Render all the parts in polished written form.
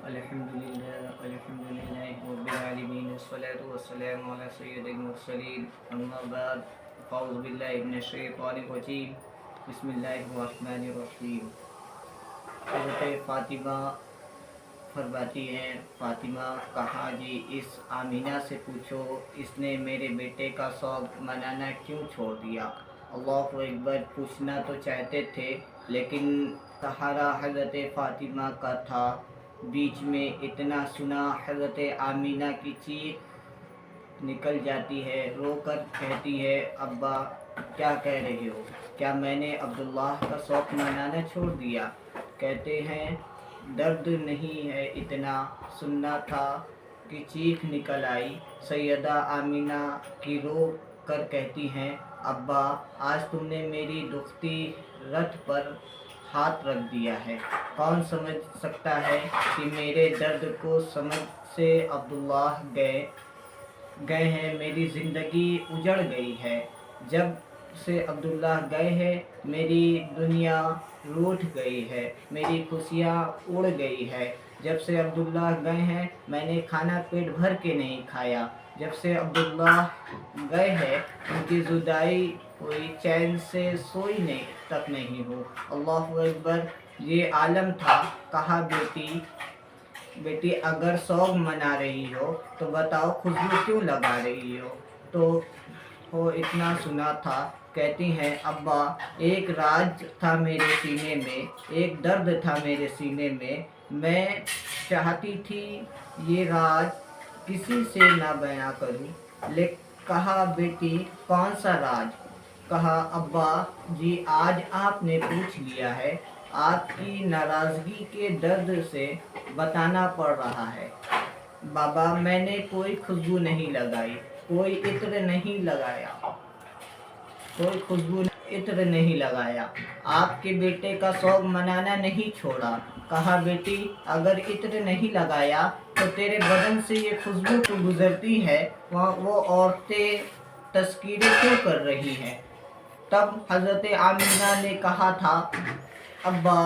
الحمدللہ رب العالمین والصلاة والسلام علی سید المرسلین اما بعد فاعوذ باللہ من الشیطان الرجیم بسم اللہ الرحمن الرحیم۔ حضرت فاطمہ فرماتی ہیں، فاطمہ کہا جی اس آمینہ سے پوچھو اس نے میرے بیٹے کا شوق منانا کیوں چھوڑ دیا۔ اللہ اکبر، پوچھنا تو چاہتے تھے لیکن سہارا حضرت فاطمہ کا تھا۔ بیچ میں اتنا سنا حضرت آمینہ کی چیخ نکل جاتی ہے، رو کر کہتی ہے ابا کیا کہہ رہے ہو، کیا میں نے عبداللہ کا شوق منانا چھوڑ دیا؟ کہتے ہیں درد نہیں ہے اتنا سننا تھا کہ چیخ نکل آئی۔ سیدہ آمینہ کی رو کر کہتی ہیں ابا آج تم نے میری دکھتی رت پر ہاتھ رکھ دیا ہے، کون سمجھ سکتا ہے کہ میرے درد کو سمجھ سے عبداللہ گئے ہیں، میری زندگی اجڑ گئی ہے۔ جب سے عبداللہ گئے ہیں میری دنیا روٹھ گئی ہے، میری خوشیاں اڑ گئی ہے۔ جب سے عبداللہ گئے ہیں میں نے کھانا پیٹ بھر کے نہیں کھایا۔ جب سے عبداللہ گئے ہیں ان کی جدائی ہوئی، چین سے سوئی تک نہیں ہو۔ اللہ اکبر، یہ عالم تھا۔ کہا بیٹی اگر شوق منا رہی ہو تو بتاؤ خوشبو کیوں لگا رہی ہو؟ تو وہ اتنا سنا تھا۔ کہتی ہیں ابا ایک راز تھا میرے سینے میں، ایک درد تھا میرے سینے میں چاہتی تھی یہ راز کسی سے نہ بیان کروں۔ کہا بیٹی کون سا راز؟ کہا ابا جی آج آپ نے پوچھ لیا ہے، آپ کی ناراضگی کے درد سے بتانا پڑ رہا ہے۔ بابا میں نے کوئی خوشبو نہیں لگائی، کوئی عطر نہیں لگایا، کوئی خوشبو عطر نہیں لگایا، آپ کے بیٹے کا شوق منانا نہیں چھوڑا۔ کہا بیٹی اگر عطر نہیں لگایا تو تیرے بدن سے یہ خوشبو تو گزرتی ہے، وہ عورتیں تذکرے کیوں کر رہی ہیں؟ تب حضرت آمینہ نے کہا تھا ابا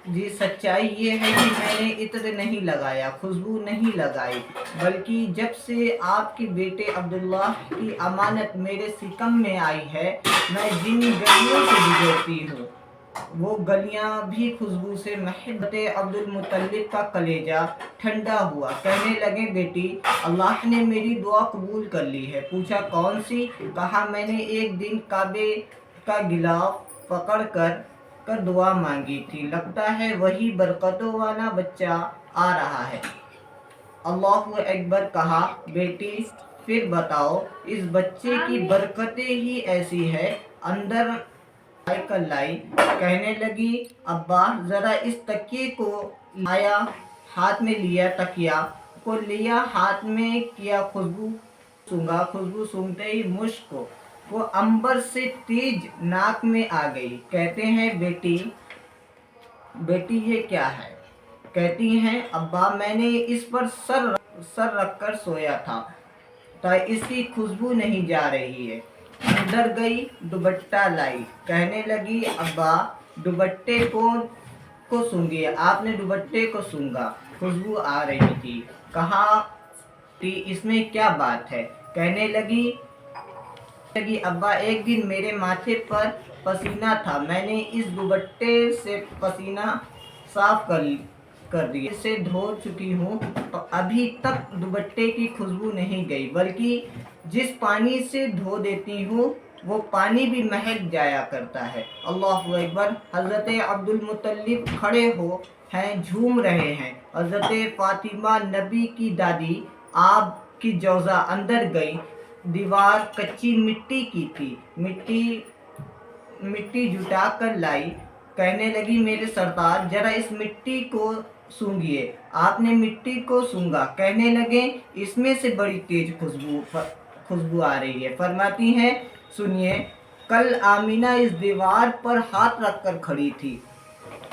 جی سچائی یہ ہے کہ میں نے عطر نہیں لگایا، خوشبو نہیں لگائی، بلکہ جب سے آپ کے بیٹے عبداللہ کی امانت میرے شکم میں آئی ہے میں جن گلیوں سے گزرتی ہوں وہ گلیاں بھی خوشبو سے محب۔ عبد المطلب کا کلیجہ ٹھنڈا ہوا، کہنے لگے بیٹی اللہ نے میری دعا قبول کر لی ہے۔ پوچھا کون سی؟ کہا میں نے ایک دن کعبے کا غلاف پکڑ کر دعا مانگی تھی، لگتا ہے وہی برکتوں والا بچہ آ رہا ہے۔ اللہ اکبر، کہا بیٹی پھر بتاؤ اس بچے کی برکتیں ہی ایسی ہے، اندر لائی۔ کہنے لگی ابا ذرا اس تکیے کو لایا، ہاتھ میں لیا، تکیہ کو لیا ہاتھ میں، کیا خوشبو سونگا، خوشبو سونگتے ہی مشک وہ عنبر سے تیز ناک میں آ گئی۔ کہتے ہیں بیٹی یہ کیا ہے؟ کہتی ہیں ابا میں نے اس پر سر رکھ کر سویا تھا تو اس کی خوشبو نہیں جا رہی ہے۔ اندر گئی دوپٹہ لائی، کہنے لگی ابا دوپٹے کو سونگیے۔ آپ نے دوپٹے کو سونگا، خوشبو آ رہی تھی۔ کہا اس میں کیا بات ہے؟ کہنے لگی ابا ایک دن میرے ماتھے پر پسینہ تھا، میں نے اس دوپٹے سے پسینہ صاف کر دیا، اسے دھو چکی ہوں تو ابھی تک دوپٹے کی خوشبو نہیں گئی، بلکہ جس پانی سے دھو دیتی ہوں وہ پانی بھی مہک جایا کرتا ہے۔ اللہ اکبر، حضرت عبد المطلب کھڑے ہیں، جھوم رہے ہیں۔ حضرت فاطمہ نبی کی دادی آپ کی جوزہ اندر گئی، دیوار کچی مٹی کی تھی، مٹی جٹا کر لائی، کہنے لگی میرے سردار ذرا اس مٹی کو سونگیے۔ آپ نے مٹی کو سونگا، کہنے لگے اس میں سے بڑی تیز خوشبو آ رہی ہے۔ فرماتی ہیں سنیے کل آمینہ اس دیوار پر ہاتھ رکھ کر کھڑی تھی،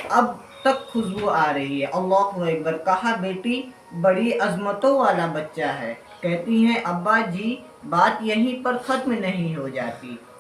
اب تک خوشبو آ رہی ہے۔ اللہ اکبر، کہا بیٹی بڑی عظمتوں والا بچہ ہے۔ کہتی ہیں ابا جی بات یہیں پر ختم نہیں ہو جاتی۔